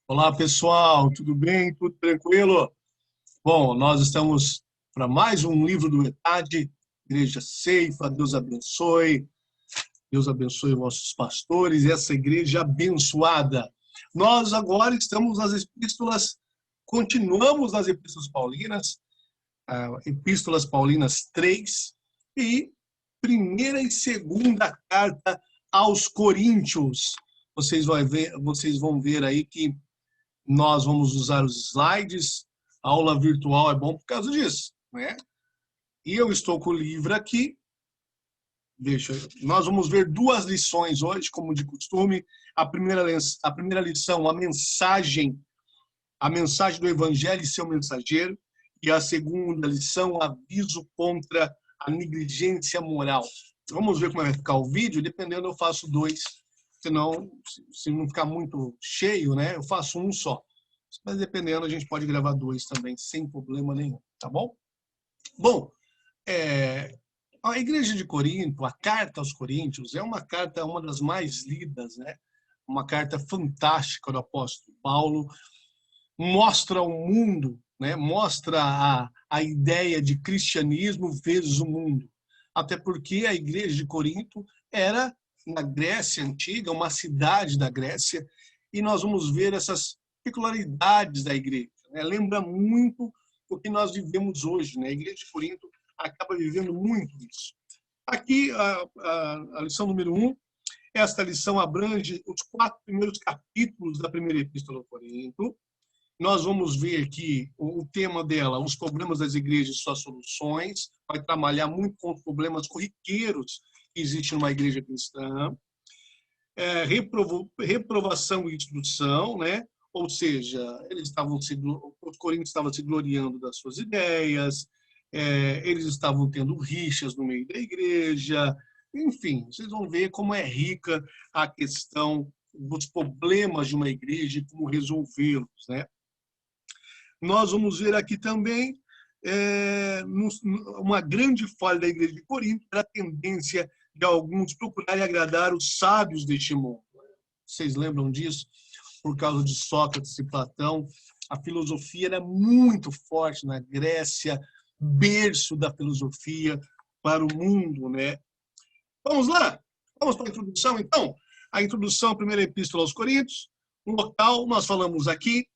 Olá, pessoal, tudo bem? Tudo tranquilo? Bom, nós estamos para mais um livro do ETAD, Igreja Ceifa. Deus abençoe os nossos pastores e essa igreja abençoada. Nós agora estamos nas epístolas, continuamos nas epístolas paulinas, epístolas paulinas 3 e primeira e segunda carta aos Coríntios. Vocês vão ver aí que nós vamos usar os slides. A aula virtual é bom por causa disso, né? E eu estou com o livro aqui. Nós vamos ver duas lições hoje, como de costume. A primeira lição, a mensagem do Evangelho e seu mensageiro. E a segunda lição, aviso contra a negligência moral. Vamos ver como vai ficar o vídeo. Dependendo, eu faço dois. Senão, se não ficar muito cheio, né, eu faço um só. Mas dependendo, a gente pode gravar dois também, sem problema nenhum, tá bom? Bom, a Igreja de Corinto, a carta aos Coríntios, é uma das mais lidas, né? Uma carta fantástica do apóstolo Paulo, mostra o mundo, né? Mostra a ideia de cristianismo vezes o mundo. Até porque a Igreja de Corinto era, na Grécia Antiga, uma cidade da Grécia, e nós vamos ver essas peculiaridades da igreja, né? Lembra muito o que nós vivemos hoje, né? A Igreja de Corinto acaba vivendo muito isso. Aqui, a lição número 1, esta lição abrange os 4 primeiros capítulos da primeira epístola ao Corinto. Nós vamos ver aqui o tema dela, os problemas das igrejas e suas soluções. Vai trabalhar muito com os problemas corriqueiros que existem numa igreja cristã. Reprovação e instrução, né? Ou seja, os coríntios estavam se gloriando das suas ideias, eles estavam tendo rixas no meio da igreja. Enfim, vocês vão ver como é rica a questão dos problemas de uma igreja e como resolvê-los, né? Nós vamos ver aqui também uma grande falha da igreja de Corinto, era a tendência de alguns procurarem agradar os sábios deste mundo. Vocês lembram disso? Por causa de Sócrates e Platão, a filosofia era muito forte na Grécia, berço da filosofia para o mundo, né? Vamos lá? Vamos para a introdução, então? A introdução à primeira epístola aos Coríntios. O local, nós falamos aqui,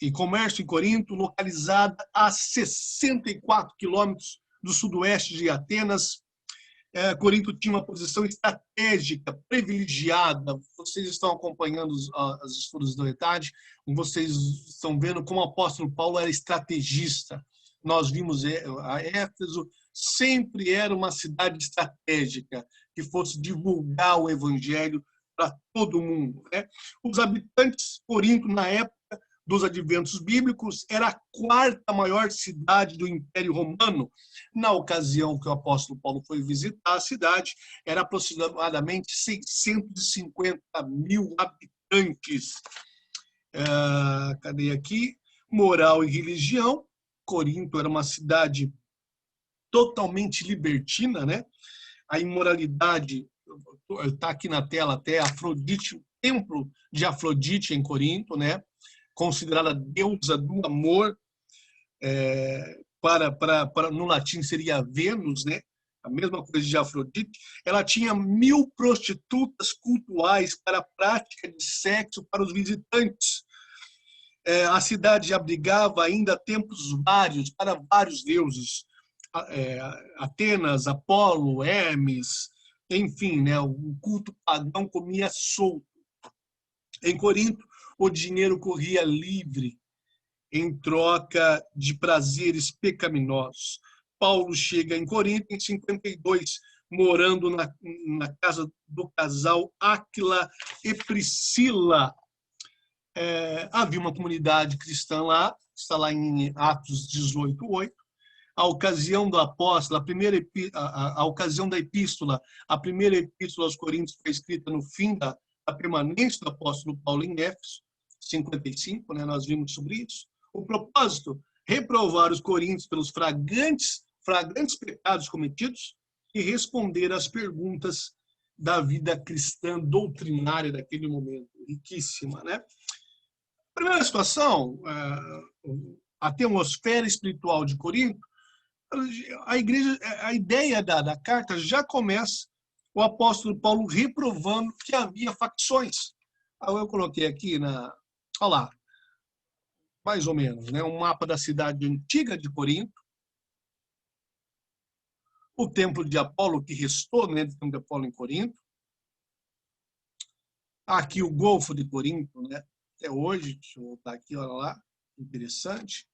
em Comércio, em Corinto, localizada a 64 quilômetros do sudoeste de Atenas. Corinto tinha uma posição estratégica, privilegiada. Vocês estão acompanhando os estudos da ETAD, vocês estão vendo como o apóstolo Paulo era estrategista. Nós vimos a Éfeso sempre era uma cidade estratégica, que fosse divulgar o evangelho para todo mundo, né? Os habitantes de Corinto, na época dos adventos bíblicos, era a quarta maior cidade do Império Romano. Na ocasião que o apóstolo Paulo foi visitar a cidade, era aproximadamente 650 mil habitantes. Cadê aqui? Moral e religião. Corinto era uma cidade totalmente libertina, né? A imoralidade, está aqui na tela até, Afrodite, o templo de Afrodite em Corinto, né? Considerada deusa do amor, no latim seria Vênus, né? A mesma coisa de Afrodite. Ela tinha 1000 prostitutas cultuais para a prática de sexo para os visitantes. A cidade abrigava ainda templos vários para vários deuses. Atenas, Apolo, Hermes, enfim, né? O culto pagão comia solto. Em Corinto, o dinheiro corria livre em troca de prazeres pecaminosos. Paulo chega em Corinto em 52, morando na casa do casal Áquila e Priscila. Havia uma comunidade cristã lá, está lá em Atos 18:8. A ocasião do apóstolo, a ocasião da epístola, a primeira epístola aos Coríntios foi escrita no fim da permanência do apóstolo Paulo em Éfeso, 55, né? Nós vimos sobre isso. O propósito, reprovar os coríntios pelos flagrantes pecados cometidos e responder às perguntas da vida cristã doutrinária daquele momento, riquíssima, né? Primeira situação, a atmosfera espiritual de Corinto, a igreja, a ideia da carta já começa o apóstolo Paulo reprovando que havia facções. Eu coloquei aqui olha lá, mais ou menos, né, um mapa da cidade antiga de Corinto, o templo de Apolo que restou, né, do templo de Apolo em Corinto, aqui o Golfo de Corinto, né, até hoje, deixa eu voltar aqui, olha lá, interessante.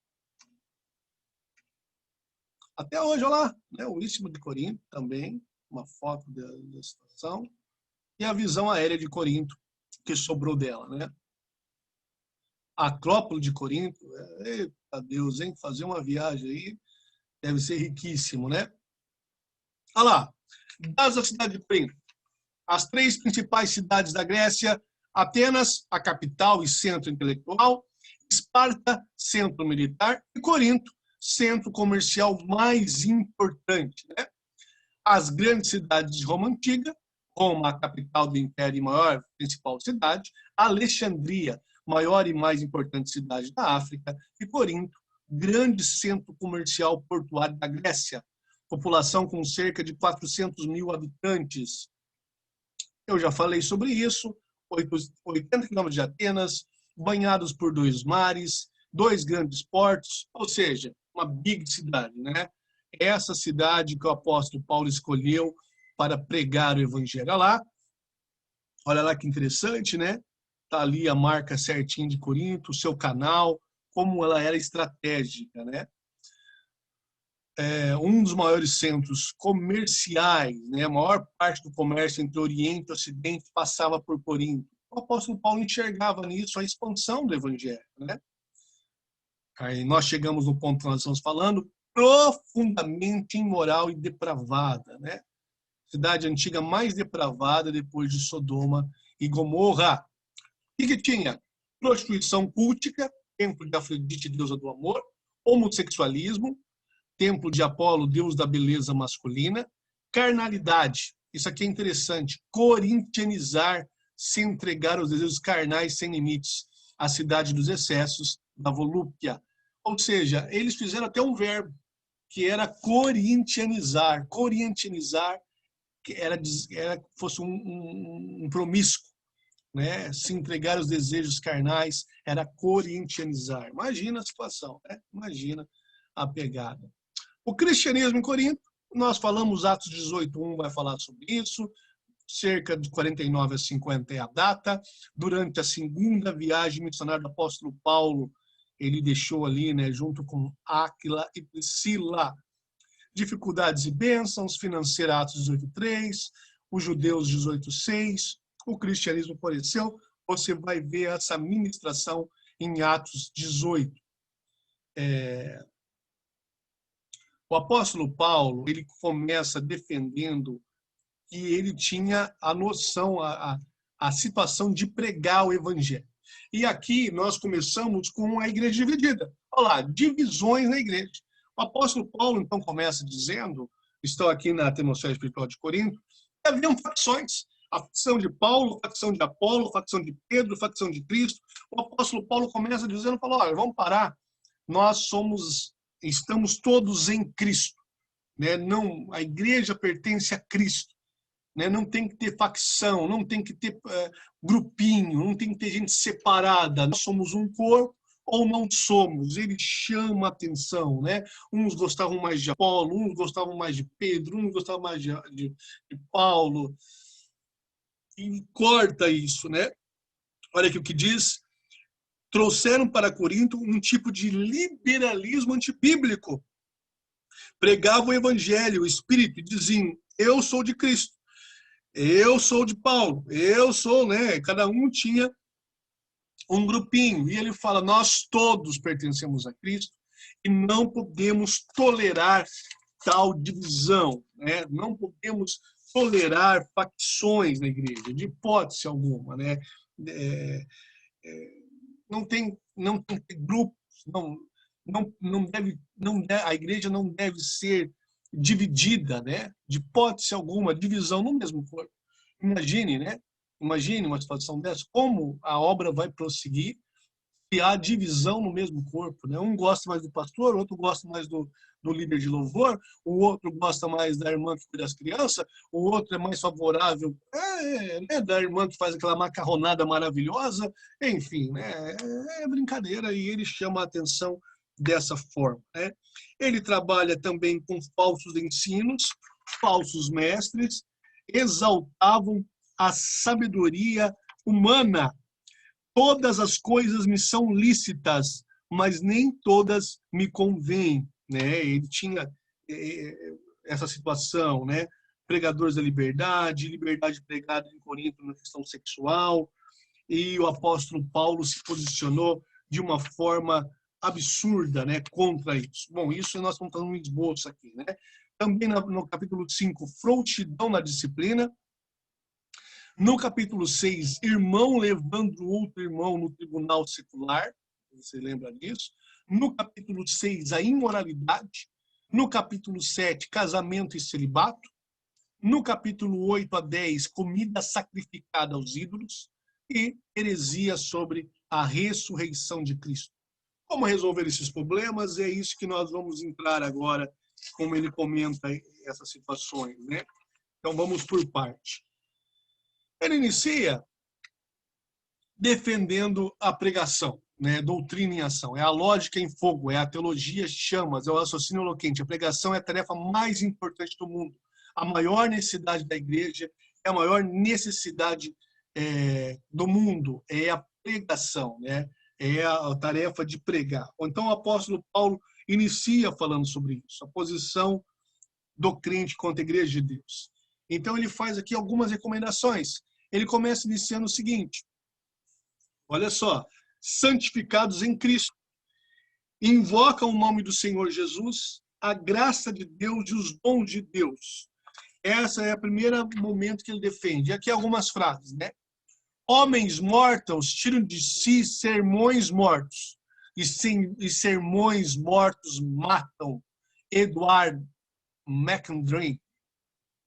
Até hoje, olha lá, né, o Istmo de Corinto também, uma foto da situação, e a visão aérea de Corinto, que sobrou dela, né? A Acrópole de Corinto, eita Deus, hein? Fazer uma viagem aí deve ser riquíssimo, né? Olha lá, dados da cidade de Corinto. As 3 principais cidades da Grécia: Atenas, a capital e centro intelectual; Esparta, centro militar; e Corinto, centro comercial mais importante, né? As grandes cidades de Roma Antiga: Roma, a capital do Império e maior principal cidade; Alexandria, maior e mais importante cidade da África; e Corinto, grande centro comercial portuário da Grécia, população com cerca de 400 mil habitantes. Eu já falei sobre isso, 80 quilômetros de Atenas, banhados por 2 mares, 2 grandes portos, ou seja, uma big cidade, né? Essa cidade que o apóstolo Paulo escolheu para pregar o evangelho. Olha lá que interessante, né? Tá ali a marca certinha de Corinto, o seu canal, como ela era estratégica, né? Um dos maiores centros comerciais, né? A maior parte do comércio entre Oriente e Ocidente passava por Corinto. O apóstolo Paulo enxergava nisso a expansão do evangelho, né? Aí nós chegamos no ponto que nós estamos falando, profundamente imoral e depravada, né? Cidade antiga mais depravada depois de Sodoma e Gomorra. O que tinha? Prostituição cultica, templo de Afrodite, deusa do amor; homossexualismo, templo de Apolo, deus da beleza masculina; carnalidade, isso aqui é interessante, corintianizar, se entregar aos desejos carnais sem limites, a cidade dos excessos, da volúpia. Ou seja, eles fizeram até um verbo, que era corintianizar. Corintianizar, que fosse um promíscuo, né? Se entregar aos desejos carnais era corintianizar. Imagina a situação, né? Imagina a pegada. O cristianismo em Corinto, nós falamos, Atos 18:1 vai falar sobre isso, cerca de 49 a 50 é a data. Durante a segunda viagem missionária do apóstolo Paulo, ele deixou ali, né, junto com Áquila e Priscila. Dificuldades e bênçãos, financeira, Atos 18:3, os judeus 18:6, o cristianismo apareceu. Você vai ver essa ministração em Atos 18. O apóstolo Paulo, ele começa defendendo que ele tinha a noção, a situação de pregar o evangelho. E aqui nós começamos com a igreja dividida. Olha lá, divisões na igreja. O apóstolo Paulo, então, começa dizendo, estou aqui na atmosfera espiritual de Corinto, que haviam facções. A facção de Paulo, a facção de Apolo, a facção de Pedro, a facção de Cristo. O apóstolo Paulo começa dizendo, olha, vamos parar, estamos todos em Cristo, né? Não, a igreja pertence a Cristo, né? Não tem que ter facção, não tem que ter grupinho, não tem que ter gente separada. Nós somos um corpo ou não somos. Ele chama a atenção, né? Uns gostavam mais de Apolo, uns gostavam mais de Pedro, uns gostavam mais de Paulo. E corta isso, né? Olha aqui o que diz. Trouxeram para Corinto um tipo de liberalismo antibíblico. Pregavam o evangelho, o espírito, e diziam, eu sou de Cristo, eu sou de Paulo, eu sou, né? Cada um tinha um grupinho. E ele fala, nós todos pertencemos a Cristo e não podemos tolerar tal divisão, né? Não podemos tolerar facções na igreja, de hipótese alguma, né? Não tem grupos, a igreja não deve ser dividida, né? De hipótese alguma, divisão no mesmo corpo. Imagine, né? Imagine uma situação dessa, como a obra vai prosseguir criar divisão no mesmo corpo, né? Um gosta mais do pastor, o outro gosta mais do líder de louvor, o outro gosta mais da irmã que cuida das crianças, o outro é mais favorável né, da irmã que faz aquela macarronada maravilhosa, enfim, né? É brincadeira e ele chama a atenção dessa forma, né? Ele trabalha também com falsos ensinos, falsos mestres, exaltavam a sabedoria humana. Todas as coisas me são lícitas, mas nem todas me convêm, né? Ele tinha essa situação, né? Pregadores da liberdade pregada em Corinto na questão sexual, e o apóstolo Paulo se posicionou de uma forma absurda, né, contra isso. Bom, isso nós estamos fazendo um esboço aqui, né? Também no capítulo 5, frouxidão na disciplina. No capítulo 6, irmão levando outro irmão no tribunal secular. Você lembra disso? No capítulo 6, a imoralidade. No capítulo 7, casamento e celibato. No capítulo 8 a 10, comida sacrificada aos ídolos. E heresia sobre a ressurreição de Cristo. Como resolver esses problemas? É isso que nós vamos entrar agora, como ele comenta essas situações, né? Então vamos por parte. Ele inicia defendendo a pregação, né? Doutrina em ação. É a lógica em fogo, é a teologia chamas, é o raciocínio eloquente. A pregação é a tarefa mais importante do mundo. A maior necessidade da igreja é a maior necessidade do mundo, é a pregação, né? É a tarefa de pregar. Então o apóstolo Paulo inicia falando sobre isso, a posição do crente contra a igreja de Deus. Então ele faz aqui algumas recomendações. Ele começa iniciando o seguinte: olha só, santificados em Cristo, invocam o nome do Senhor Jesus, a graça de Deus e os dons de Deus. Essa é o primeiro momento que ele defende. E aqui algumas frases, né? Homens mortos tiram de si sermões mortos, e sermões mortos matam. Edward McIndry.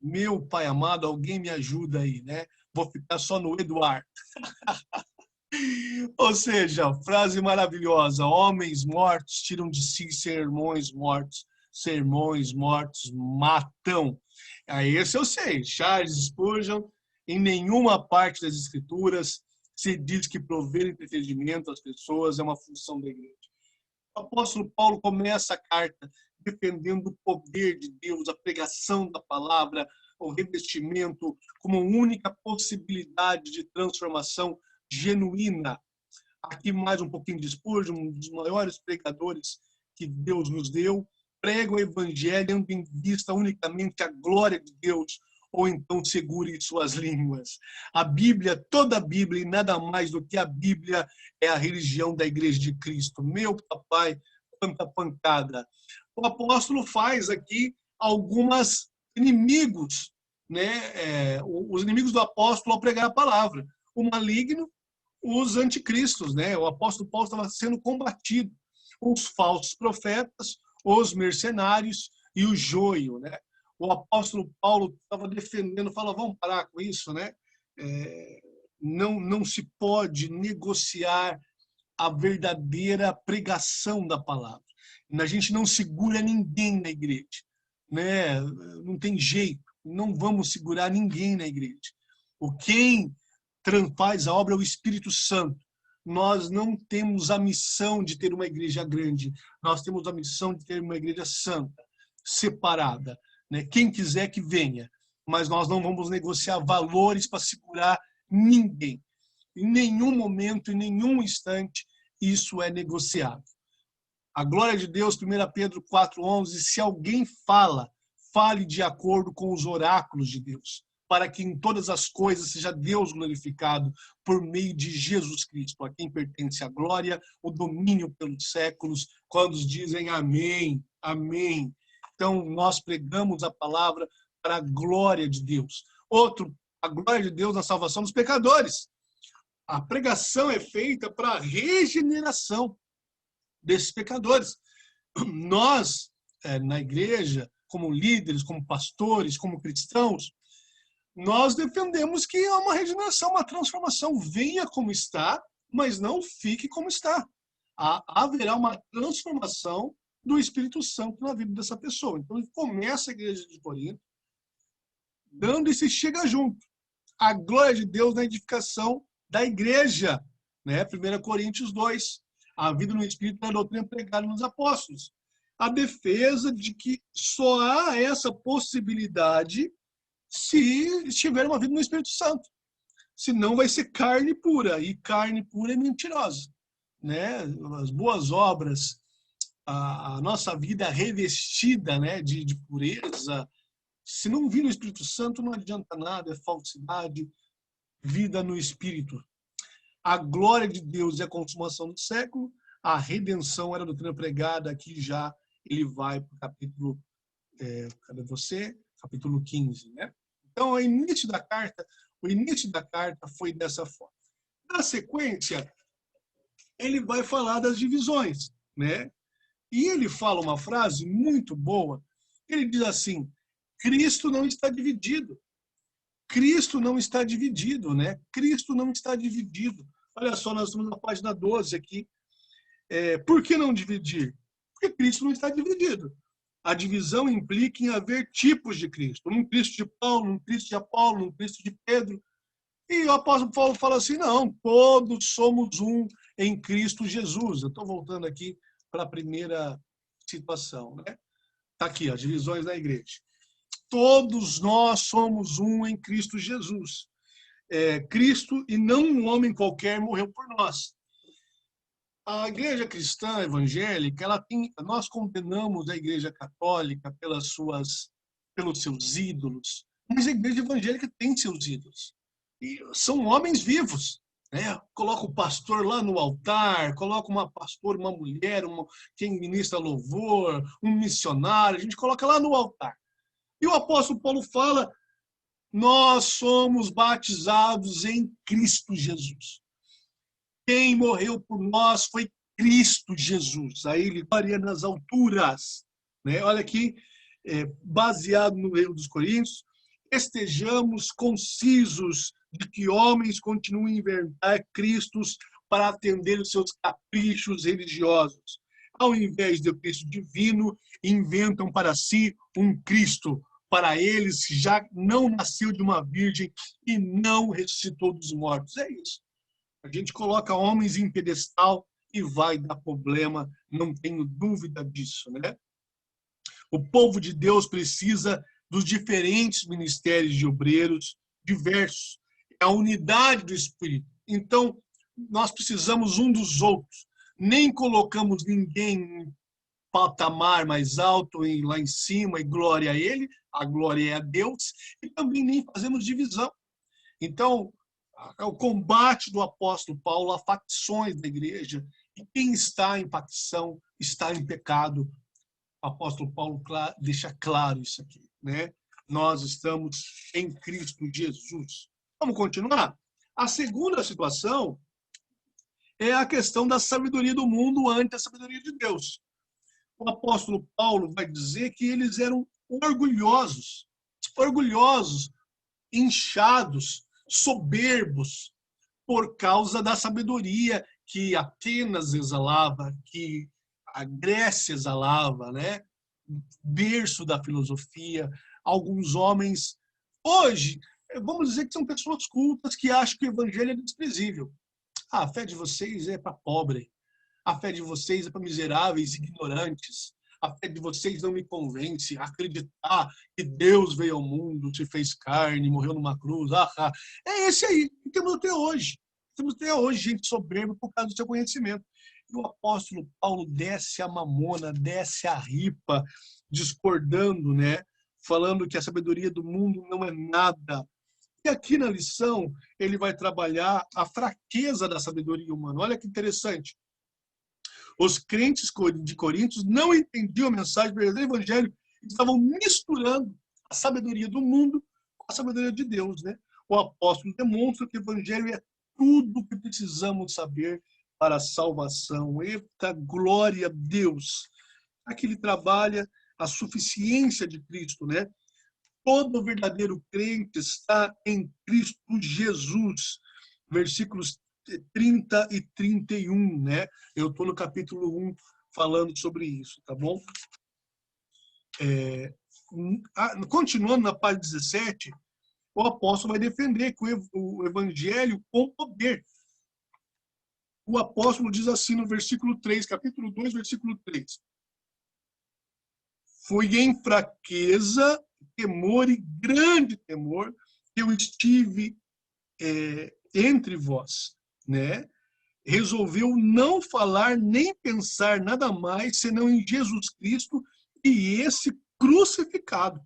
Meu pai amado, alguém me ajuda aí, né? Vou ficar só no Eduardo. Ou seja, frase maravilhosa: homens mortos tiram de si sermões mortos matam. Aí esse eu sei, Charles Spurgeon, em nenhuma parte das escrituras se diz que prover entretenimento às pessoas é uma função da igreja. O apóstolo Paulo começa a carta defendendo o poder de Deus, a pregação da palavra, o revestimento como única possibilidade de transformação genuína. Aqui mais um pouquinho de Spurgeon, um dos maiores pregadores que Deus nos deu, prega o evangelho tendo em vista unicamente a glória de Deus, ou então segure suas línguas. A Bíblia, toda a Bíblia e nada mais do que a Bíblia é a religião da Igreja de Cristo. Meu papai, quanta pancada. O apóstolo faz aqui algumas inimigos, né? Os inimigos do apóstolo ao pregar a palavra. O maligno, os anticristos, né? O apóstolo Paulo estava sendo combatido. Os falsos profetas, os mercenários e o joio, né? O apóstolo Paulo estava defendendo, fala, vamos parar com isso, né? Não se pode negociar a verdadeira pregação da palavra. A gente não segura ninguém na igreja, né? Não tem jeito, não vamos segurar ninguém na igreja. Quem faz a obra é o Espírito Santo. Nós não temos a missão de ter uma igreja grande, nós temos a missão de ter uma igreja santa, separada. Né? Quem quiser que venha, mas nós não vamos negociar valores para segurar ninguém. Em nenhum momento, em nenhum instante, isso é negociado. A glória de Deus, 1 Pedro 4,11, se alguém fala, fale de acordo com os oráculos de Deus, para que em todas as coisas seja Deus glorificado por meio de Jesus Cristo, a quem pertence a glória, o domínio pelos séculos, quando dizem amém, amém. Então, nós pregamos a palavra para a glória de Deus. Outro, a glória de Deus na salvação dos pecadores. A pregação é feita para a regeneração desses pecadores. Nós, na igreja, como líderes, como pastores, como cristãos, nós defendemos que há uma regeneração, uma transformação. Venha como está, mas não fique como está. Haverá uma transformação do Espírito Santo na vida dessa pessoa. Então, ele começa a igreja de Corinto, dando e se chega junto. A glória de Deus na edificação da igreja. Né? 1 Coríntios 2. A vida no Espírito na doutrina pregada nos apóstolos. A defesa de que só há essa possibilidade se estiver uma vida no Espírito Santo. Senão vai ser carne pura. E carne pura é mentirosa. Né? As boas obras, a nossa vida revestida, né, de pureza, se não vir no Espírito Santo, não adianta nada, é falsidade, vida no Espírito. A glória de Deus é a consumação do século, a redenção era a doutrina pregada, aqui já ele vai para o capítulo, cadê você? Capítulo 15, né? Então, o início da carta foi dessa forma. Na sequência, ele vai falar das divisões, né? E ele fala uma frase muito boa. Ele diz assim: Cristo não está dividido. Cristo não está dividido, né? Cristo não está dividido. Olha só, nós estamos na página 12 aqui. Por que não dividir? Porque Cristo não está dividido. A divisão implica em haver tipos de Cristo. Um Cristo de Paulo, um Cristo de Apolo, um Cristo de Pedro. E o apóstolo Paulo fala assim, não, todos somos um em Cristo Jesus. Eu estou voltando aqui para a primeira situação, né? Está aqui, as divisões da igreja. Todos nós somos um em Cristo Jesus. Cristo, e não um homem qualquer, morreu por nós. A igreja cristã evangélica, nós condenamos a igreja católica pelos seus ídolos, mas a igreja evangélica tem seus ídolos. E são homens vivos. Né? Coloca o pastor lá no altar, coloca uma pastora, uma mulher, quem ministra louvor, um missionário, a gente coloca lá no altar. E o apóstolo Paulo fala, nós somos batizados em Cristo Jesus. Quem morreu por nós foi Cristo Jesus. Aí ele glória nas alturas. Né? Olha aqui, baseado no erro dos Coríntios, estejamos concisos de que homens continuem a inventar Cristos para atender os seus caprichos religiosos. Ao invés do Cristo divino, inventam para si um Cristo, para eles que já não nasceu de uma virgem e não ressuscitou dos mortos. É isso. A gente coloca homens em pedestal e vai dar problema, não tenho dúvida disso, né? O povo de Deus precisa dos diferentes ministérios de obreiros, diversos. É a unidade do Espírito. Então, nós precisamos um dos outros. Nem colocamos ninguém em patamar mais alto, lá em cima, e glória a Ele, a glória é a Deus, e também nem fazemos divisão. Então, é o combate do apóstolo Paulo a facções da igreja, e quem está em facção está em pecado. O apóstolo Paulo deixa claro isso aqui, né? Nós estamos em Cristo Jesus. Vamos continuar? A segunda situação é a questão da sabedoria do mundo ante a sabedoria de Deus. O apóstolo Paulo vai dizer que eles eram orgulhosos, inchados, soberbos, por causa da sabedoria que Atenas exalava, que a Grécia exalava, né? Berço da filosofia. Alguns homens, hoje, vamos dizer que são pessoas cultas que acham que o evangelho é desprezível. A fé de vocês é para pobre. A fé de vocês é para miseráveis, ignorantes. A fé de vocês não me convence a acreditar que Deus veio ao mundo, se fez carne, morreu numa cruz. É esse aí. E temos até hoje. Temos até hoje gente soberba por causa do seu conhecimento. E o apóstolo Paulo desce a mamona, desce a ripa, discordando, né? Falando que a sabedoria do mundo não é nada. E aqui na lição, ele vai trabalhar a fraqueza da sabedoria humana. Olha que interessante. Os crentes de Coríntios não entendiam a mensagem do evangelho, estavam misturando a sabedoria do mundo com a sabedoria de Deus, né? O apóstolo demonstra que o evangelho é tudo o que precisamos saber para a salvação. Eita, glória a Deus! Aqui ele trabalha a suficiência de Cristo, né? Todo verdadeiro crente está em Cristo Jesus. Versículos 30 e 31, né? Eu estou no capítulo 1 falando sobre isso, tá bom? Continuando na página 17, o apóstolo vai defender que o evangelho com poder. O apóstolo diz assim no versículo 3, capítulo 2, versículo 3. Foi em fraqueza, temor e grande temor que eu estive entre vós, né? Resolveu não falar nem pensar nada mais senão em Jesus Cristo e esse crucificado.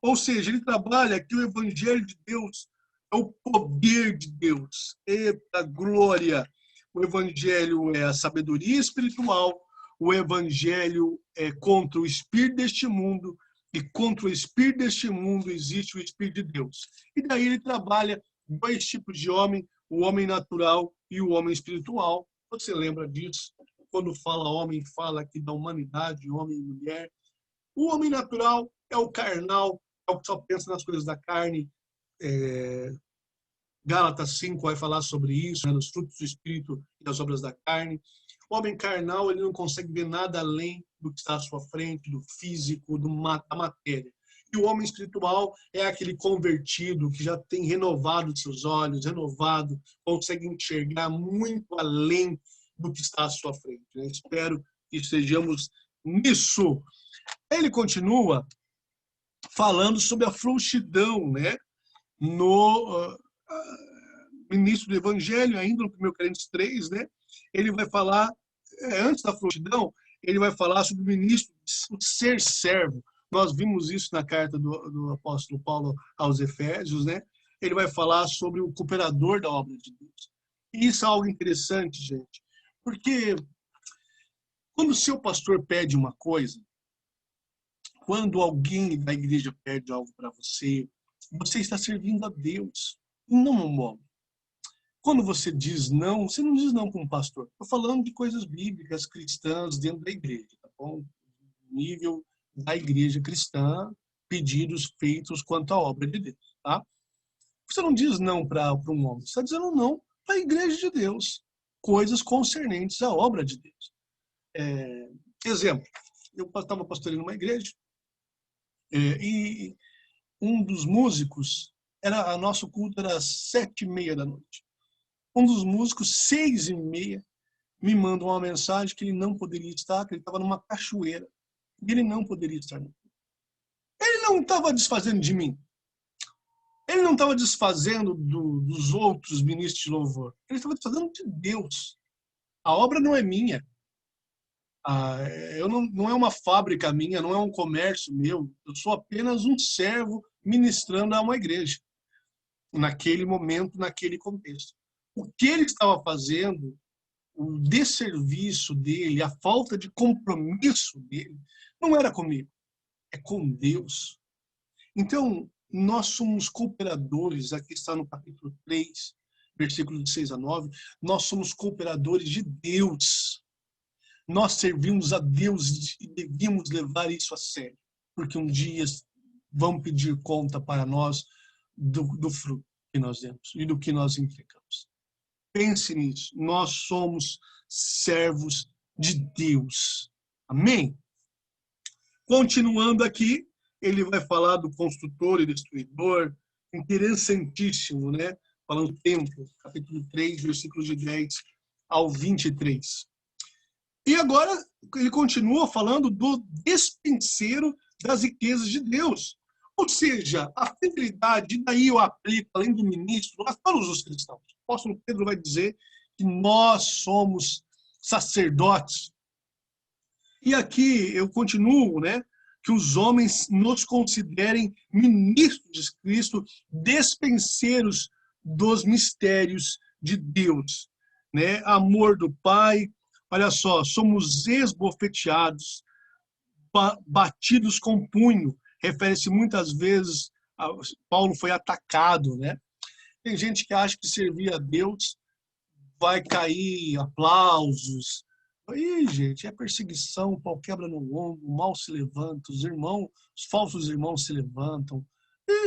Ou seja, ele trabalha que o evangelho de Deus é o poder de Deus. Eita glória! O evangelho é a sabedoria espiritual, o evangelho é contra o espírito deste mundo, e contra o espírito deste mundo existe o espírito de Deus. E daí ele trabalha dois tipos de homem, o homem natural e o homem espiritual. Você lembra disso? Quando fala homem, fala aqui da humanidade, homem e mulher. O homem natural é o carnal, é o que só pensa nas coisas da carne. Gálatas 5 vai falar sobre isso, né, nos frutos do Espírito e das obras da carne. O homem carnal, ele não consegue ver nada além do que está à sua frente, do físico, da matéria. E o homem espiritual é aquele convertido que já tem renovado seus olhos, renovado, consegue enxergar muito além do que está à sua frente. Eu espero que estejamos nisso. Ele continua falando sobre a frouxidão, né? No início do Evangelho, ainda no 1 Coríntios 3, né? Ele vai falar, antes da frouxidão, ele vai falar sobre o ministro, o ser servo. Nós vimos isso na carta do apóstolo Paulo aos Efésios, né? Ele vai falar sobre o cooperador da obra de Deus. E isso é algo interessante, gente, porque quando o seu pastor pede uma coisa, quando alguém da igreja pede algo para você, você está servindo a Deus, não ao homem. Quando você diz não, você não diz não para um pastor. Estou falando de coisas bíblicas, cristãs, dentro da igreja, tá bom? Nível da igreja cristã, pedidos feitos quanto à obra de Deus, tá? Você não diz não para um homem, você está dizendo não para a igreja de Deus, coisas concernentes à obra de Deus. Exemplo, eu estava pastoreando uma igreja e um dos músicos, nosso culto era às 7h30 da noite. Um dos músicos, 6h30, me manda uma mensagem que ele não poderia estar, que ele estava numa cachoeira. E ele não poderia estar. Ele não estava desfazendo de mim. Ele não estava desfazendo dos outros ministros de louvor. Ele estava desfazendo de Deus. A obra não é minha. Não é uma fábrica minha, não é um comércio meu. Eu sou apenas um servo ministrando a uma igreja. Naquele momento, naquele contexto. O que ele estava fazendo, o desserviço dele, a falta de compromisso dele, não era comigo, é com Deus. Então, nós somos cooperadores, aqui está no capítulo 3, versículos de 6 a 9, nós somos cooperadores de Deus. Nós servimos a Deus e devíamos levar isso a sério, porque um dia vão pedir conta para nós do fruto que nós demos e do que nós entregamos. Pense nisso. Nós somos servos de Deus. Amém? Continuando aqui, ele vai falar do construtor e destruidor, interessantíssimo, né? Falando do templo, capítulo 3, versículos de 10 ao 23. E agora ele continua falando do despenseiro das riquezas de Deus. Ou seja, a fidelidade, e daí eu aplico, além do ministro, a todos os cristãos. O apóstolo Pedro vai dizer que nós somos sacerdotes. E aqui eu continuo, né? Que os homens nos considerem ministros de Cristo, despenseiros dos mistérios de Deus. Né? Amor do Pai, olha só, somos esbofeteados, batidos com punho. Refere-se muitas vezes, Paulo foi atacado, né? Tem gente que acha que servir a Deus vai cair aplausos. Aí, gente, é perseguição, pau quebra no ombro, o mal se levanta, os falsos irmãos se levantam.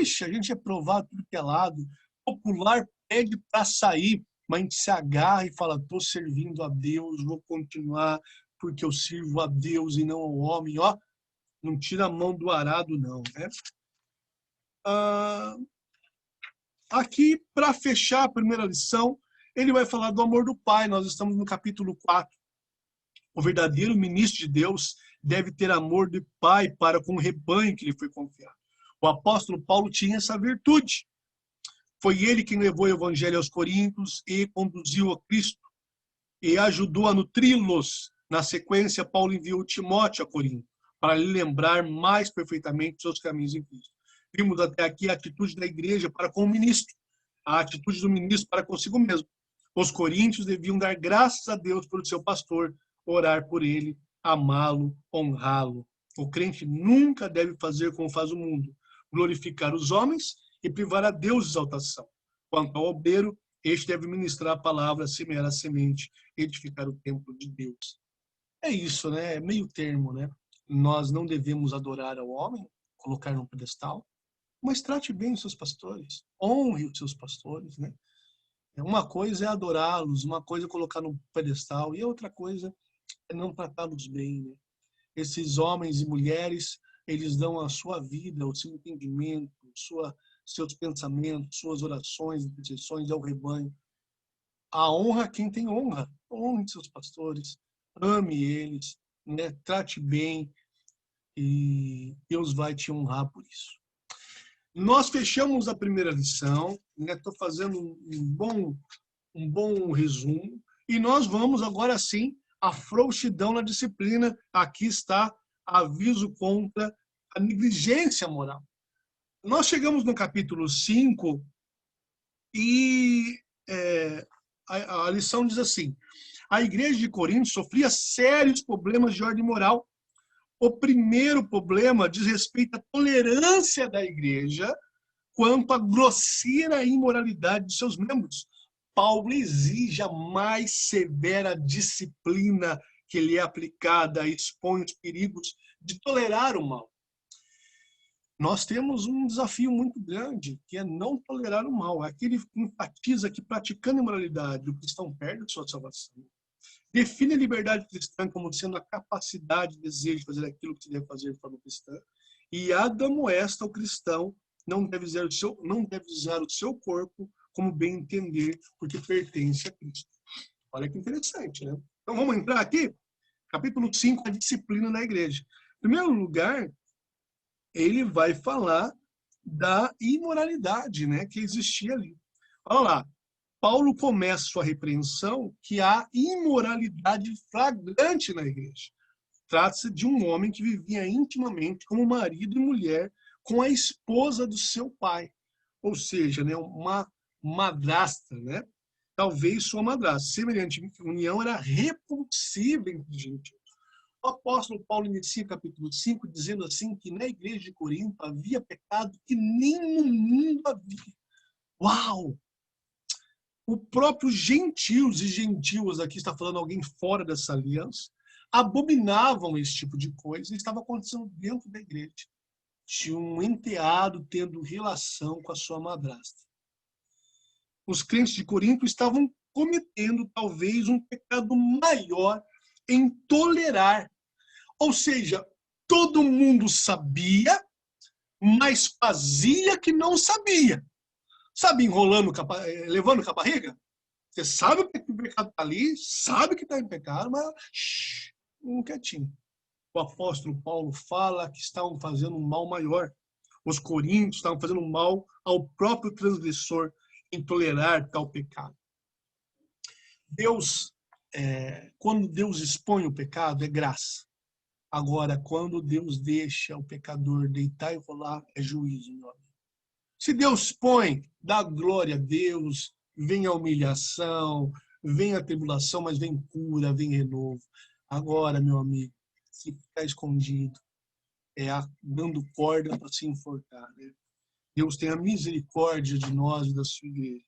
Ixi, a gente é provado tudo que é lado. Popular pede para sair. mas a gente se agarra e fala, estou servindo a Deus, vou continuar porque eu sirvo a Deus e não ao homem. Ó, não tira a mão do arado, não. Né? Aqui, para fechar a primeira lição, ele vai falar do amor do Pai. Nós estamos no capítulo 4. O verdadeiro ministro de Deus deve ter amor de pai para com o rebanho que lhe foi confiado. O apóstolo Paulo tinha essa virtude. Foi ele quem levou o evangelho aos Coríntios e conduziu a Cristo e ajudou a nutri-los. Na sequência, Paulo enviou Timóteo a Corinto para lhe lembrar mais perfeitamente seus caminhos em Cristo. Vimos até aqui a atitude da igreja para com o ministro, a atitude do ministro para consigo mesmo. Os coríntios deviam dar graças a Deus pelo seu pastor, orar por ele, amá-lo, honrá-lo. O crente nunca deve fazer como faz o mundo, glorificar os homens e privar a Deus de exaltação. Quanto ao obreiro, este deve ministrar a palavra, semear a semente, edificar o templo de Deus. É isso, né? É meio termo, né? Nós não devemos adorar ao homem, colocar num pedestal, mas trate bem os seus pastores, honre os seus pastores, né? Uma coisa é adorá-los, uma coisa é colocar no pedestal, e outra coisa é não tratá-los bem, né? Esses homens e mulheres, eles dão a sua vida, o seu entendimento, seus pensamentos, suas orações, intercessões ao rebanho. A honra a quem tem honra. Honre seus pastores, ame eles, né? Trate bem e Deus vai te honrar por isso. Nós fechamos a primeira lição, né? Estou fazendo um bom resumo, e nós vamos agora sim à frouxidão na disciplina. Aqui está aviso contra a negligência moral. Nós chegamos no capítulo 5 e a lição diz assim: a igreja de Corinto sofria sérios problemas de ordem moral. O primeiro problema diz respeito à tolerância da igreja quanto à grosseira imoralidade de seus membros. Paulo exige a mais severa disciplina que lhe é aplicada, expõe os perigos de tolerar o mal. Nós temos um desafio muito grande, que é não tolerar o mal. Aqui ele enfatiza que praticando a imoralidade, o cristão perde a sua salvação. Define a liberdade cristã como sendo a capacidade e desejo de fazer aquilo que se deve fazer de forma cristã. E admoesta o cristão não deve usar o seu corpo como bem entender, porque pertence a Cristo. Olha que interessante, né? Então vamos entrar aqui, capítulo 5, a disciplina na igreja. Em primeiro lugar, ele vai falar da imoralidade, né, que existia ali. Olha lá, Paulo começa sua repreensão que há imoralidade flagrante na igreja. Trata-se de um homem que vivia intimamente como marido e mulher com a esposa do seu pai. Ou seja, né, uma madrasta, né? Talvez sua madrasta. Semelhante união era repulsiva entre os gentios. O apóstolo Paulo inicia capítulo 5 dizendo assim que na igreja de Corinto havia pecado que nem no mundo havia. Uau! O próprio gentios e gentias, aqui está falando alguém fora dessa aliança, abominavam esse tipo de coisa e estava acontecendo dentro da igreja. Tinha um enteado tendo relação com a sua madrasta. Os crentes de Corinto estavam cometendo talvez um pecado maior em tolerar. Ou seja, todo mundo sabia, mas fazia que não sabia. Sabe, levando com a barriga? Você sabe que o pecado está ali, sabe que está em pecado, mas um quietinho. O apóstolo Paulo fala que estavam fazendo um mal maior. Os coríntios estavam fazendo um mal ao próprio transgressor em tolerar tal pecado. Quando Deus expõe o pecado, é graça. Agora, quando Deus deixa o pecador deitar e rolar, é juízo, meu amigo. Se Deus põe, dá glória a Deus, vem a humilhação, vem a tribulação, mas vem cura, vem renovo. Agora, meu amigo, se ficar escondido, dando corda para se enforcar. Né? Deus tenha misericórdia de nós e da sua igreja.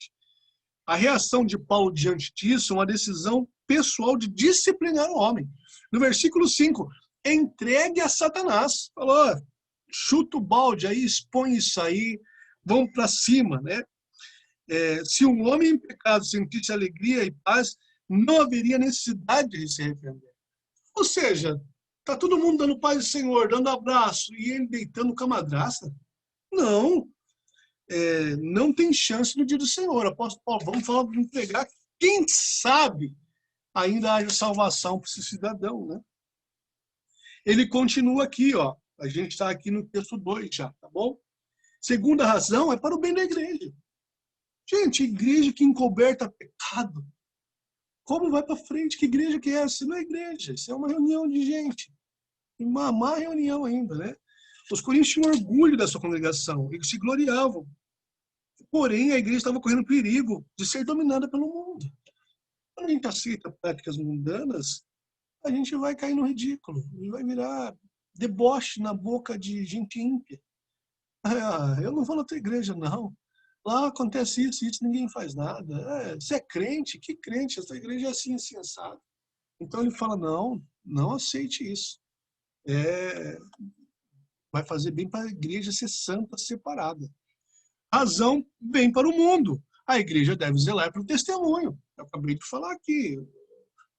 A reação de Paulo diante disso é uma decisão pessoal de disciplinar o homem. No versículo 5, entregue a Satanás. Falou, chuta o balde aí, expõe isso aí, vamos para cima, né? Se um homem em pecado sentisse alegria e paz, não haveria necessidade de se arrepender. Ou seja, está todo mundo dando paz do Senhor, dando abraço, e ele deitando com a madrasta? Não, não tem chance no dia do Senhor. Apóstolo Paulo, vamos falar de entregar. Quem sabe ainda haja salvação para esse cidadão, né? Ele continua aqui, ó. A gente está aqui no texto 2 já, tá bom? Segunda razão é para o bem da igreja. Gente, igreja que encoberta pecado, como vai para frente? Que igreja que é essa? Não é igreja, isso é uma reunião de gente. Uma má reunião ainda, né? Os coríntios tinham orgulho da sua congregação, eles se gloriavam. Porém, a igreja estava correndo perigo de ser dominada pelo mundo. Quando a gente aceita práticas mundanas, a gente vai cair no ridículo, e vai virar deboche na boca de gente ímpia. Eu não vou na tua igreja, não. Lá acontece isso, ninguém faz nada. Você é crente? Que crente? Essa igreja é assim, assim, assado. Então ele fala, não aceite isso. Vai fazer bem para a igreja ser santa, separada. Razão bem para o mundo. A igreja deve zelar pelo testemunho. Eu acabei de falar aqui.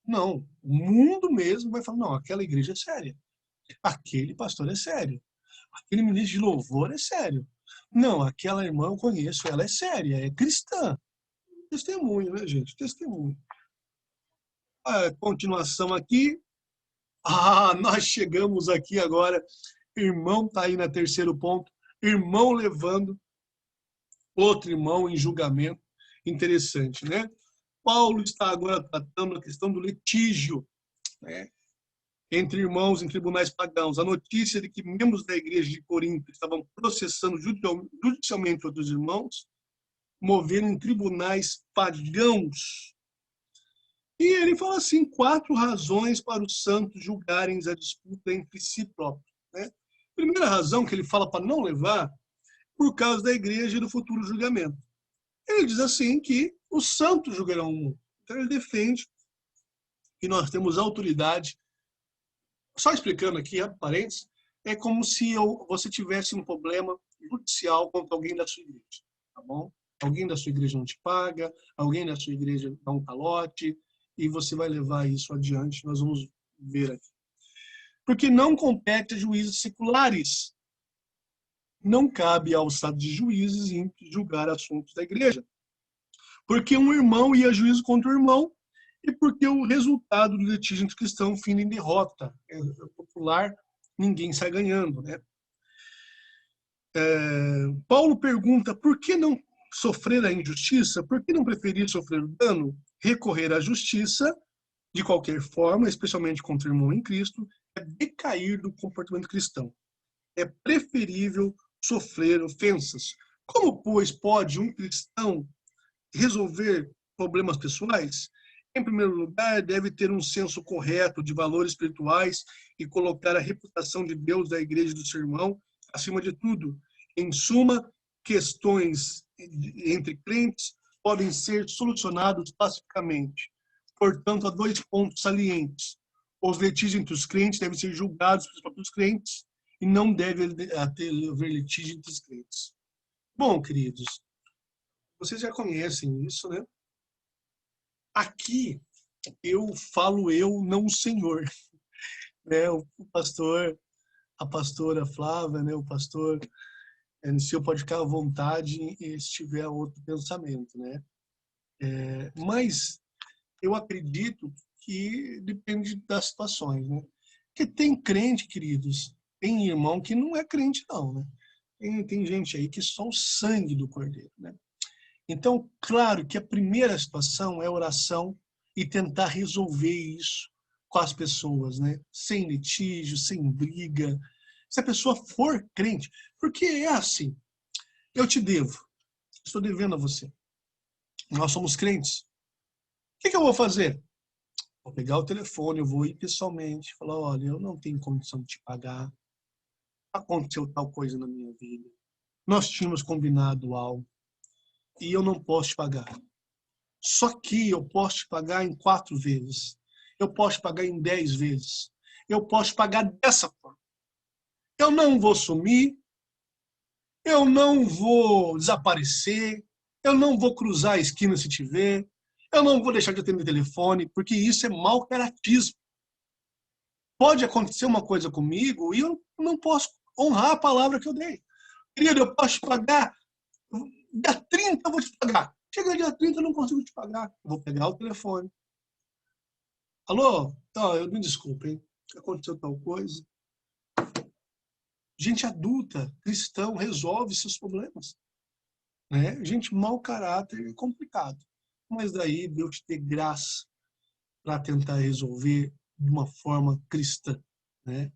Não, o mundo mesmo vai falar, não, aquela igreja é séria. Aquele pastor é sério. Aquele ministro de louvor é sério. Não, aquela irmã eu conheço, ela é séria, é cristã. Testemunho, né, gente? Testemunho. A continuação aqui. Nós chegamos aqui agora. Irmão está aí no terceiro ponto. Irmão levando outro irmão em julgamento. Interessante, né? Paulo está agora tratando a questão do litígio, né, entre irmãos em tribunais pagãos. A notícia de que membros da igreja de Corinto estavam processando judicialmente outros irmãos, moveram em tribunais pagãos. E ele fala assim, 4 razões para os santos julgarem a disputa entre si próprios. Né? Primeira razão que ele fala para não levar, por causa da igreja e do futuro julgamento. Ele diz assim que os santos julgarão o mundo. Então ele defende que nós temos autoridade. Só explicando aqui, parênteses, é como se você tivesse um problema judicial contra alguém da sua igreja, tá bom? Alguém da sua igreja não te paga, alguém da sua igreja dá um calote, e você vai levar isso adiante, nós vamos ver aqui. Porque não compete a juízes seculares. Não cabe ao estado de juízes julgar assuntos da igreja. Porque um irmão ia a juízo contra o irmão, e porque o resultado do litígio entre cristãos finda em derrota. É popular, ninguém sai ganhando, né? Paulo pergunta, por que não sofrer a injustiça? Por que não preferir sofrer o dano? Recorrer à justiça, de qualquer forma, especialmente contra o irmão em Cristo, é decair do comportamento cristão. É preferível sofrer ofensas. Como, pois, pode um cristão resolver problemas pessoais? Em primeiro lugar, deve ter um senso correto de valores espirituais e colocar a reputação de Deus, da igreja e do seu irmão acima de tudo. Em suma, questões entre crentes podem ser solucionadas pacificamente. Portanto, há 2 pontos salientes. Os litígios entre os crentes devem ser julgados pelos próprios crentes e não deve haver litígio entre os crentes. Bom, queridos, vocês já conhecem isso, né? Aqui, eu falo eu, não o Senhor. Né? O pastor, a pastora Flávia, né? O pastor, o senhor pode ficar à vontade se tiver outro pensamento, né? Mas eu acredito que depende das situações, né? Porque tem crente, queridos, tem irmão que não é crente, não, né? Tem gente aí que só o sangue do Cordeiro, né? Então, claro que a primeira situação é oração e tentar resolver isso com as pessoas, né? Sem litígio, sem briga. Se a pessoa for crente, porque é assim, eu te devo, estou devendo a você. Nós somos crentes. O que eu vou fazer? Vou pegar o telefone, eu vou ir pessoalmente, falar, olha, eu não tenho condição de te pagar, aconteceu tal coisa na minha vida, nós tínhamos combinado algo e eu não posso te pagar. Só que eu posso te pagar em 4 vezes, eu posso te pagar em 10 vezes, eu posso te pagar dessa forma. Eu não vou sumir, eu não vou desaparecer, eu não vou cruzar a esquina se te ver, eu não vou deixar de atender telefone, porque isso é mau caratismo. Pode acontecer uma coisa comigo e eu não posso honrar a palavra que eu dei. Querido, eu posso te pagar, dia 30 eu vou te pagar. Chega dia 30 eu não consigo te pagar. Eu vou pegar o telefone. Alô? Então, eu me desculpe, hein? Aconteceu tal coisa. Gente adulta, cristão, resolve seus problemas. Né? Gente mau caráter é complicado. Mas daí Deus te dê graça para tentar resolver de uma forma cristã. Né?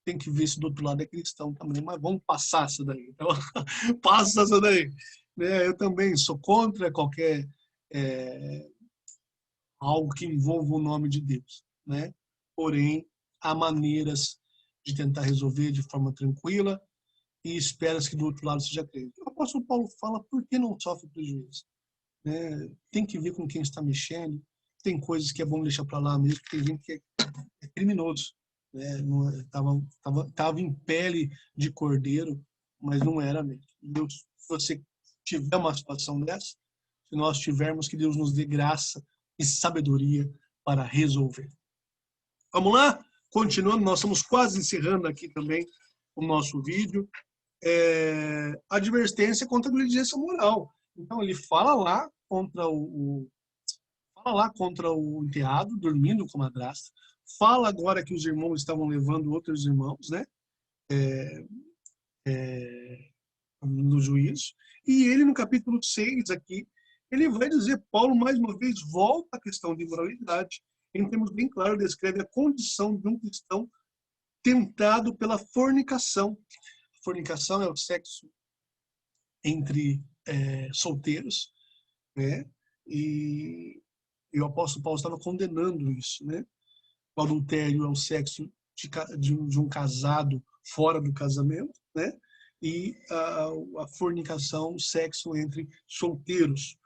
Tem que ver se do outro lado é cristão também, mas vamos passar essa daí. Então, passa essa daí. Né? Eu também sou contra qualquer algo que envolva o nome de Deus. Né? Porém, há maneiras de tentar resolver de forma tranquila e espera-se que do outro lado seja crente. O apóstolo Paulo fala por que não sofre prejuízo. Né? Tem que ver com quem está mexendo, tem coisas que é bom deixar para lá mesmo, tem gente que é criminoso. Né? Tava em pele de cordeiro, mas não era mesmo. Deus, se você tiver uma situação dessa, se nós tivermos, que Deus nos dê graça e sabedoria para resolver. Vamos lá? Continuando, nós estamos quase encerrando aqui também o nosso vídeo. Advertência contra a negligência moral. Então ele fala lá contra o enteado, dormindo com a madrasta. Fala agora que os irmãos estavam levando outros irmãos, né? No juízo. E ele, no capítulo 6 aqui, ele vai dizer, Paulo, mais uma vez, volta à questão de moralidade. Em termos bem claros, descreve a condição de um cristão tentado pela fornicação. A fornicação é o sexo entre solteiros, né? E o apóstolo Paulo estava condenando isso, né? O adultério é o sexo de um casado fora do casamento, né? E a fornicação, o sexo entre solteiros.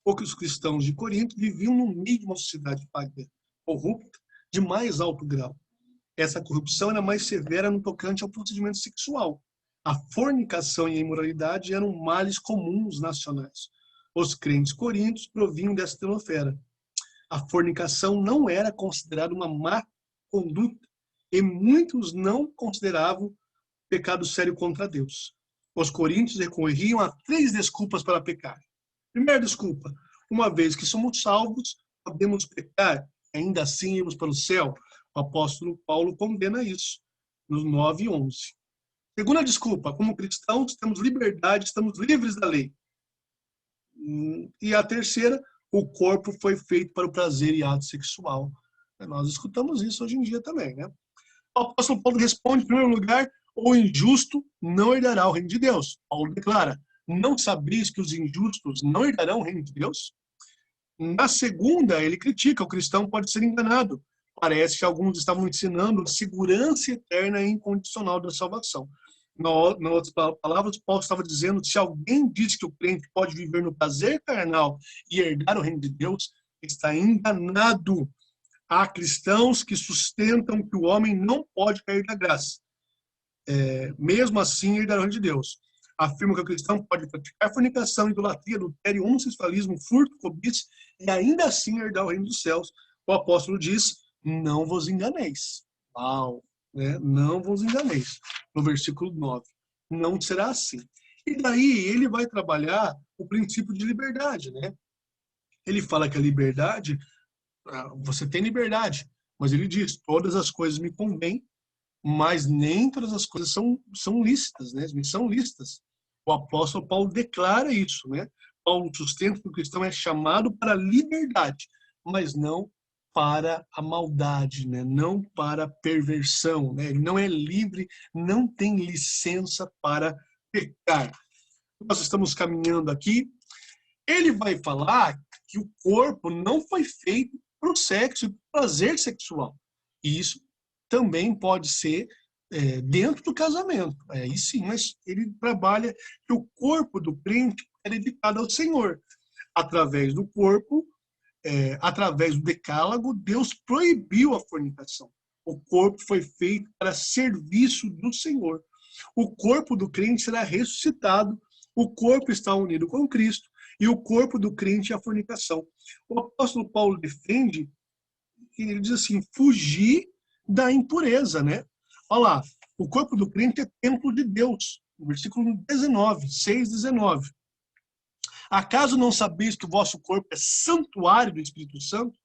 Poucos cristãos de Corinto viviam no meio de uma sociedade pagã, corrupta, de mais alto grau. Essa corrupção era mais severa no tocante ao procedimento sexual. A fornicação e a imoralidade eram males comuns nacionais. Os crentes coríntios provinham dessa tenofera. A fornicação não era considerada uma má conduta e muitos não consideravam pecado sério contra Deus. Os coríntios recorriam a 3 desculpas para pecar. Primeira desculpa, uma vez que somos salvos, podemos pecar, ainda assim irmos para o céu. O apóstolo Paulo condena isso, nos 9 e 11. Segunda desculpa, como cristãos, temos liberdade, estamos livres da lei. E a terceira, o corpo foi feito para o prazer e ato sexual. Nós escutamos isso hoje em dia também, né? O apóstolo Paulo responde, em primeiro lugar, o injusto não herdará o reino de Deus. Paulo declara, não sabeis que os injustos não herdarão o reino de Deus? Na segunda, ele critica, o cristão pode ser enganado. Parece que alguns estavam ensinando a segurança eterna e incondicional da salvação. Nas outras palavras, Paulo estava dizendo, se alguém diz que o crente pode viver no prazer carnal e herdar o reino de Deus, está enganado. Há cristãos que sustentam que o homem não pode cair da graça. Mesmo assim, herdar o reino de Deus. Afirmam que o cristão pode praticar fornicação, idolatria, adultério, homossexualismo, furto, cobiça, e ainda assim herdar o reino dos céus. O apóstolo diz, não vos enganeis. Uau! Né? Não vos enganeis. No versículo 9. Não será assim. E daí ele vai trabalhar o princípio de liberdade, né? Ele fala que a liberdade, você tem liberdade, mas ele diz, todas as coisas me convêm, mas nem todas as coisas são lícitas, né? São lícitas. O apóstolo Paulo declara isso, né? Paulo sustenta que o cristão é chamado para a liberdade, mas não para a maldade, né? Não para a perversão, né? Ele não é livre, não tem licença para pecar. Nós estamos caminhando aqui. Ele vai falar que o corpo não foi feito para o sexo e para o prazer sexual. E isso também pode ser dentro do casamento. Aí sim, mas ele trabalha que o corpo do crente é dedicado ao Senhor. Através do corpo, através do decálogo, Deus proibiu a fornicação. O corpo foi feito para serviço do Senhor. O corpo do crente será ressuscitado, o corpo está unido com Cristo, e o corpo do crente é a fornicação. O apóstolo Paulo defende, ele diz assim, fugir da impureza, né? Olha lá, o corpo do crente é templo de Deus, no versículo 19, 6:19. Acaso não sabeis que o vosso corpo é santuário do Espírito Santo?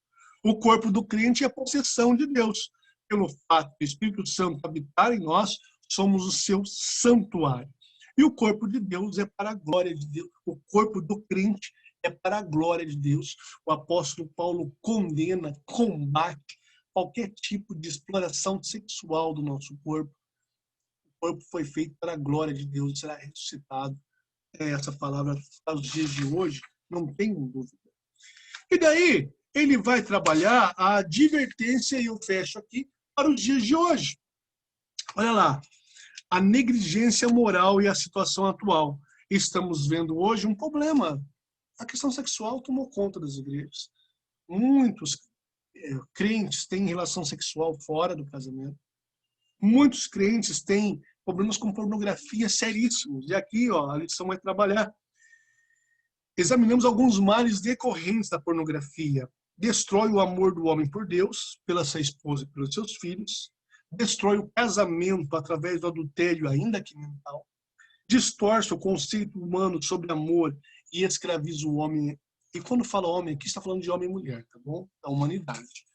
O corpo do crente é possessão de Deus. Pelo fato do Espírito Santo habitar em nós, somos o seu santuário. E o corpo de Deus é para a glória de Deus. O corpo do crente é para a glória de Deus. O apóstolo Paulo condena, combate qualquer tipo de exploração sexual do nosso corpo. O corpo foi feito para a glória de Deus, será ressuscitado. Essa palavra para os dias de hoje, não tenho dúvida. E daí, ele vai trabalhar a advertência, e eu fecho aqui, para os dias de hoje. Olha lá, a negligência moral e a situação atual. Estamos vendo hoje um problema. A questão sexual tomou conta das igrejas. Muitos crentes têm relação sexual fora do casamento. Muitos crentes têm problemas com pornografia seríssimos. E aqui, ó, a lição vai trabalhar. Examinamos alguns males decorrentes da pornografia. Destrói o amor do homem por Deus, pela sua esposa e pelos seus filhos. Destrói o casamento através do adultério, ainda que mental. Distorce o conceito humano sobre amor e escraviza o homem. E quando fala homem, aqui está falando de homem e mulher, tá bom? Da humanidade.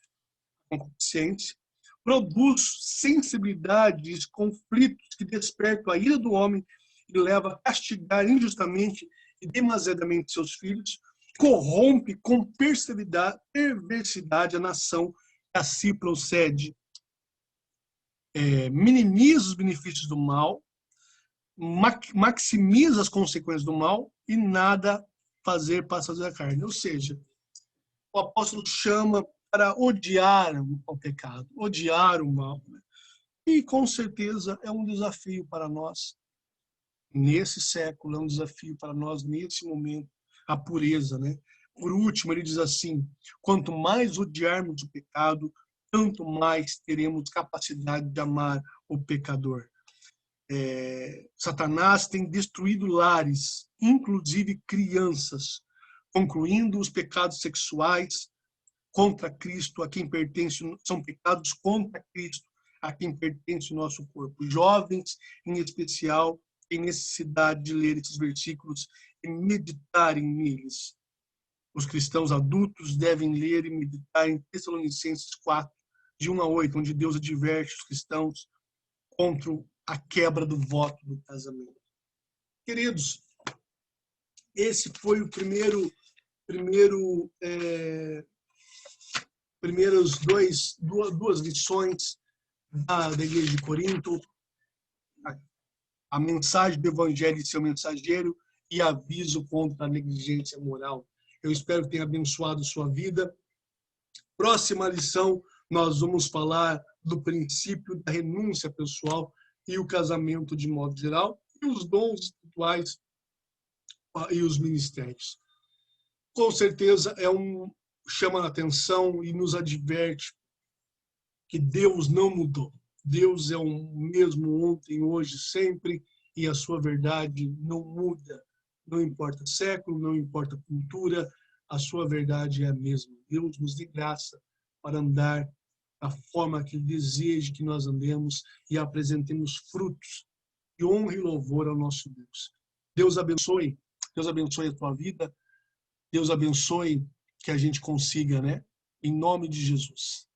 Concupiscência. Produz sensibilidades, conflitos que despertam a ira do homem e leva a castigar injustamente e demasiadamente seus filhos, corrompe com perversidade a nação que a si procede, minimiza os benefícios do mal, maximiza as consequências do mal e nada fazer para fazer a carne. Ou seja, o apóstolo chama para odiar o pecado, odiar o mal. E, com certeza, é um desafio para nós, nesse século, é um desafio para nós, nesse momento, a pureza, né? Por último, ele diz assim, quanto mais odiarmos o pecado, tanto mais teremos capacidade de amar o pecador. Satanás tem destruído lares, inclusive crianças, concluindo os pecados sexuais contra Cristo, a quem pertence, são pecados contra Cristo, a quem pertence o nosso corpo. Jovens, em especial, têm necessidade de ler esses versículos e meditarem neles. Os cristãos adultos devem ler e meditar em Tessalonicenses 4, de 1-8, onde Deus adverte os cristãos contra a quebra do voto do casamento. Queridos, esse foi o primeiras duas lições da Igreja de Corinto, a mensagem do Evangelho e seu mensageiro e aviso contra a negligência moral. Eu espero que tenha abençoado sua vida. Próxima lição, nós vamos falar do princípio da renúncia pessoal e o casamento de modo geral, e os dons espirituais e os ministérios. Com certeza chama a atenção e nos adverte que Deus não mudou. Deus é o mesmo ontem, hoje, sempre, e a sua verdade não muda. Não importa século, não importa cultura, a sua verdade é a mesma. Deus nos dê graça para andar da forma que Ele deseja que nós andemos e apresentemos frutos de honra e louvor ao nosso Deus. Deus abençoe a tua vida, Deus abençoe que a gente consiga, né? Em nome de Jesus.